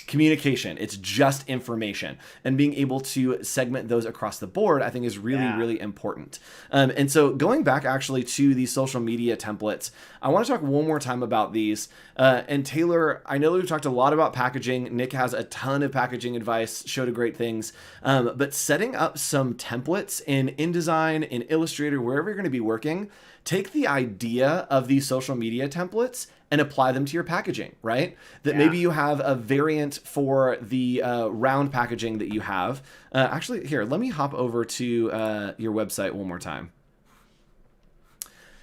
Communication, it's just information, and being able to segment those across the board, I think, is really, really important. And so going back actually to these social media templates, I want to talk one more time about these. And Taylor, I know we've talked a lot about packaging. Nick has a ton of packaging advice, showed great things. But setting up some templates in InDesign, in Illustrator, wherever you're going to be working, take the idea of these social media templates and apply them to your packaging, right? That maybe you have a variant for the round packaging that you have. Actually, here, let me hop over to your website one more time.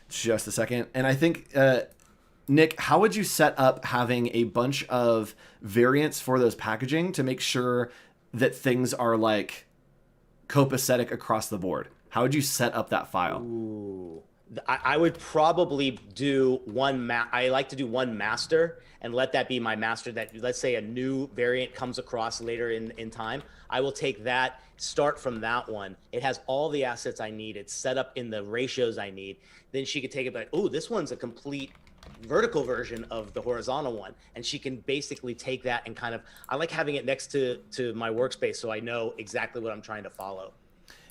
Just a second. And I think, Nick, how would you set up having a bunch of variants for those packaging to make sure that things are like copacetic across the board? How would you set up that file? Ooh. I would probably do I like to do one master and let that be my master, that let's say a new variant comes across later in time. I will take that, start from that one. It has all the assets I need. It's set up in the ratios I need. Then she could take it like, oh, this one's a complete vertical version of the horizontal one. And she can basically take that and kind of, I like having it next to my workspace so I know exactly what I'm trying to follow.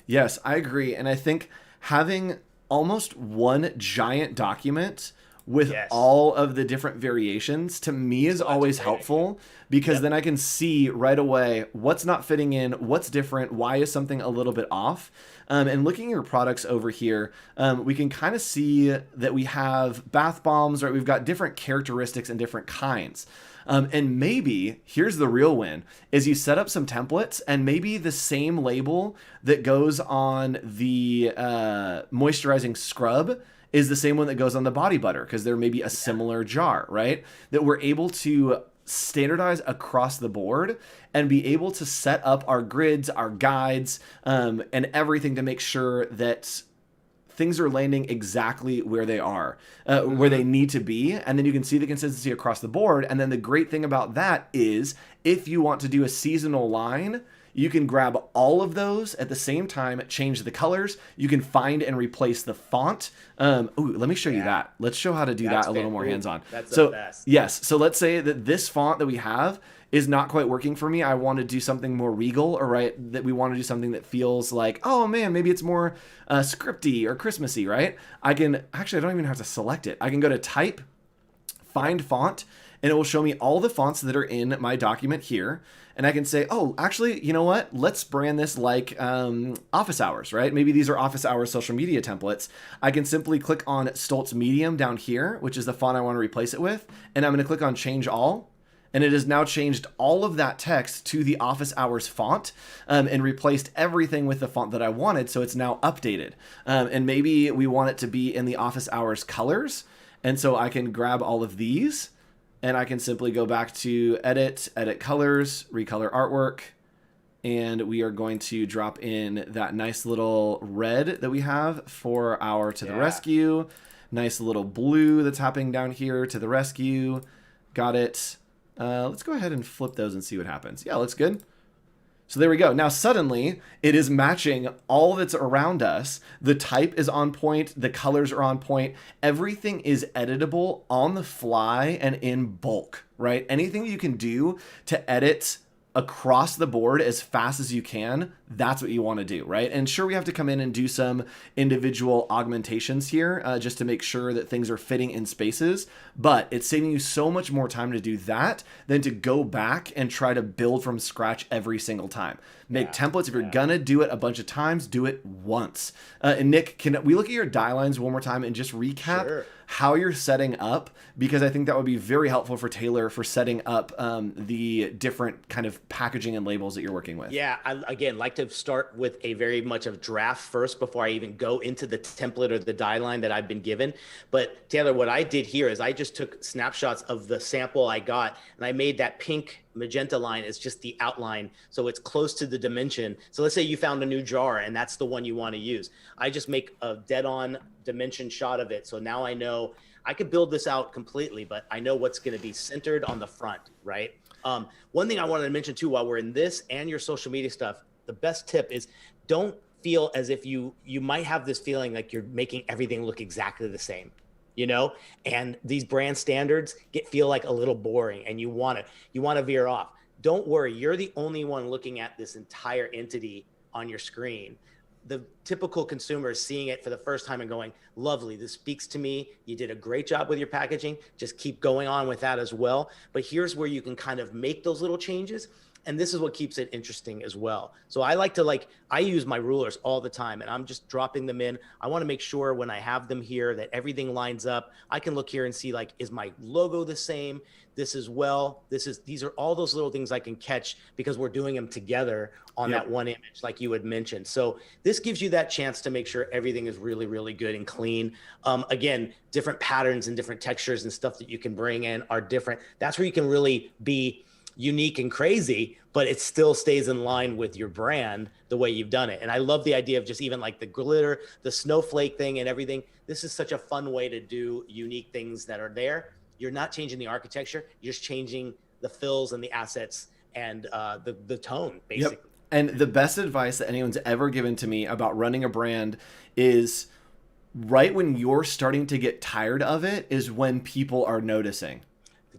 Yes, I agree. And I think having almost one giant document with Yes. all of the different variations to me is always helpful, because then I can see right away what's not fitting in, what's different, why is something a little bit off. And looking at your products over here, we can kind of see that we have bath bombs, right? We've got different characteristics and different kinds. And maybe here's the real win is you set up some templates, and maybe the same label that goes on the moisturizing scrub is the same one that goes on the body butter, because there may be a similar jar, right? That we're able to standardize across the board and be able to set up our grids, our guides, and everything to make sure that things are landing exactly where they are, where they need to be. And then you can see the consistency across the board. And then the great thing about that is if you want to do a seasonal line, you can grab all of those at the same time, change the colors. You can find and replace the font. Let me show you that. Let's show how to do that a little more hands-on. That's so the best. Yes. So let's say that this font that we have is not quite working for me. I want to do something more regal, or that we want to do something that feels like, oh man, maybe it's more scripty or Christmassy, right? I don't even have to select it. I can go to type, find font, and it will show me all the fonts that are in my document here. And I can say, oh, actually, you know what? Let's brand this like office hours, right? Maybe these are office hours social media templates. I can simply click on Stoltz Medium down here, which is the font I want to replace it with. And I'm going to click on Change All. And it has now changed all of that text to the office hours font, and replaced everything with the font that I wanted. So it's now updated. And maybe we want it to be in the office hours colors. And so I can grab all of these, and I can simply go back to edit colors, recolor artwork. And we are going to drop in that nice little red that we have for our To the Rescue. Nice little blue that's happening down here, To the Rescue. Got it. Let's go ahead and flip those and see what happens. Yeah, looks good. So there we go. Now suddenly it is matching all that's around us. The type is on point. The colors are on point. Everything is editable on the fly and in bulk, right? Anything you can do to edit across the board as fast as you can, that's what you want to do, right? And sure, we have to come in and do some individual augmentations here just to make sure that things are fitting in spaces, but it's saving you so much more time to do that than to go back and try to build from scratch every single time. Make templates. If you're gonna do it a bunch of times, do it once. And Nick, can we look at your die lines one more time and just recap how you're setting up? Because I think that would be very helpful for Taylor for setting up the different kind of packaging and labels that you're working with. Yeah, I, again, like to start with a very much of draft first before I even go into the template or the die line that I've been given. But Taylor, what I did here is I just took snapshots of the sample I got, and I made that pink magenta line is just the outline, so it's close to the dimension. So let's say you found a new jar and that's the one you want to use. I just make a dead-on dimension shot of it, so now I know I could build this out completely, but I know what's going to be centered on the front, right? One thing I wanted to mention too, while we're in this and your social media stuff, the best tip is don't feel as if you might have this feeling like you're making everything look exactly the same, you know, and these brand standards feel like a little boring, and you want to veer off. Don't worry, you're the only one looking at this entire entity on your screen. The typical consumer is seeing it for the first time and going, lovely, this speaks to me. You did a great job with your packaging. Just keep going on with that as well. But here's where you can kind of make those little changes. And this is what keeps it interesting as well. So I like to I use my rulers all the time, and I'm just dropping them in. I want to make sure when I have them here that everything lines up. I can look here and see, is my logo the same? This as well. These are all those little things I can catch because we're doing them together on that one image, like you had mentioned. So this gives you that chance to make sure everything is really, really good and clean. Again, different patterns and different textures and stuff that you can bring in are different. That's where you can really be unique and crazy, but it still stays in line with your brand the way you've done it. And I love the idea of just even the glitter, the snowflake thing and everything. This is such a fun way to do unique things that are there. You're not changing the architecture, you're just changing the fills and the assets and the tone, basically. Yep. And the best advice that anyone's ever given to me about running a brand is right when you're starting to get tired of it is when people are noticing.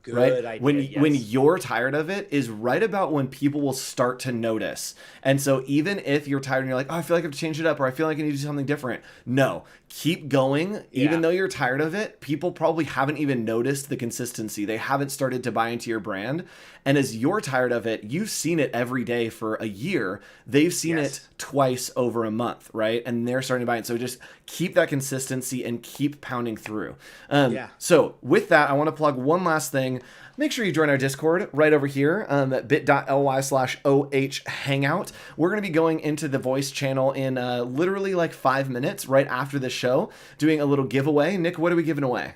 Good right? idea, When yes. you're tired of it is right about when people will start to notice. And so even if you're tired and you're like, oh, I feel like I have to change it up, or I feel like I need to do something different. No, keep going. Even Yeah. though you're tired of it, people probably haven't even noticed the consistency. They haven't started to buy into your brand. And as you're tired of it, you've seen it every day for a year. They've seen Yes. it twice over a month, right? And they're starting to buy it. So just keep that consistency and keep pounding through. Yeah. So with that, I want to plug one last thing. Make sure you join our Discord right over here at bit.ly/OH Hangout. We're going to be going into the voice channel in literally like 5 minutes right after the show, doing a little giveaway. Nick, what are we giving away?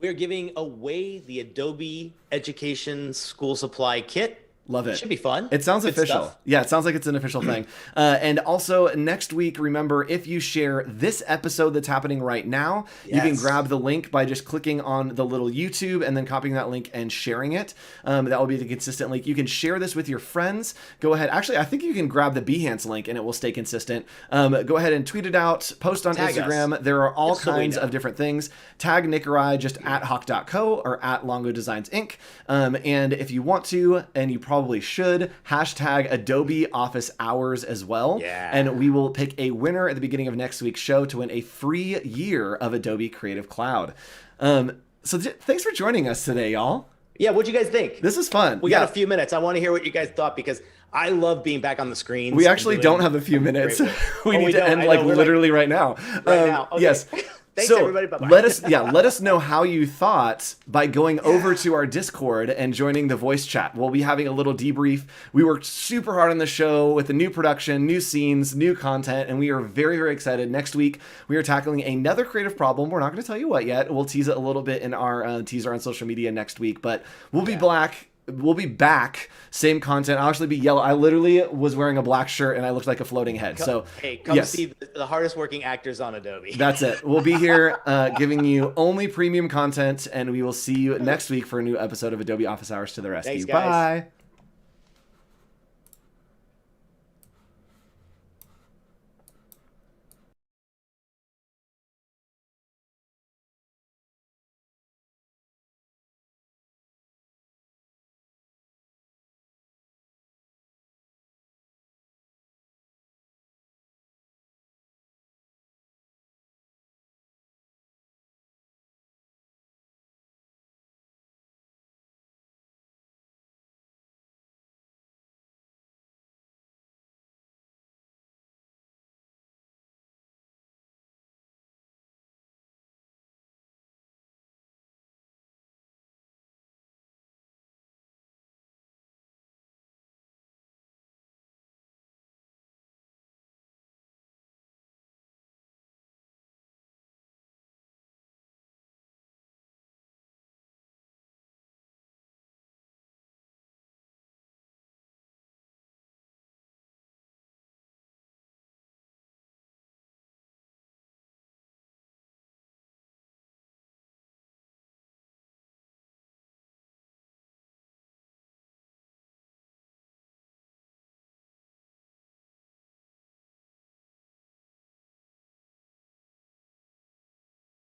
We're giving away the Adobe Education School Supply Kit. Love it. Should be fun. It sounds Good official. stuff. Yeah, it sounds like it's an official thing. And also next week, remember, if you share this episode that's happening right now, you can Yes. grab the link by just clicking on the little YouTube and then copying that link and sharing it. That will be the consistent link. You can share this with your friends. Go ahead. Actually, I think you can grab the Behance link and it will stay consistent. Go ahead and tweet it out, post on Tag us. Instagram. There are all Just so we kinds know. of different things. Tag Nick or I just at Hawk.co or at Longo Designs Inc. And if you want to, and you probably should, hashtag Adobe Office Hours as well. Yeah. And we will pick a winner at the beginning of next week's show to win a free year of Adobe Creative Cloud. Thanks for joining us today, y'all. Yeah, what'd you guys think? This is fun. We got a few minutes. I want to hear what you guys thought because I love being back on the screens. We and actually doing don't have a few minutes. great work. We Oh, need to don't. end I know. like We're literally right now. Right now. Okay. Yes. Thanks, So everybody. Bye-bye. let us know how you thought by going over to our Discord and joining the voice chat. We'll be having a little debrief. We worked super hard on the show with the new production, new scenes, new content, and we are very, very excited. Next week, we are tackling another creative problem. We're not going to tell you what yet. We'll tease it a little bit in our teaser on social media next week, but we'll be We'll be back. Same content. I'll actually be yellow. I literally was wearing a black shirt and I looked like a floating head. So Hey, come yes. see the hardest working actors on Adobe. That's it. We'll be here giving you only premium content, and we will see you next week for a new episode of Adobe Office Hours to the rescue. Thanks, guys. Bye.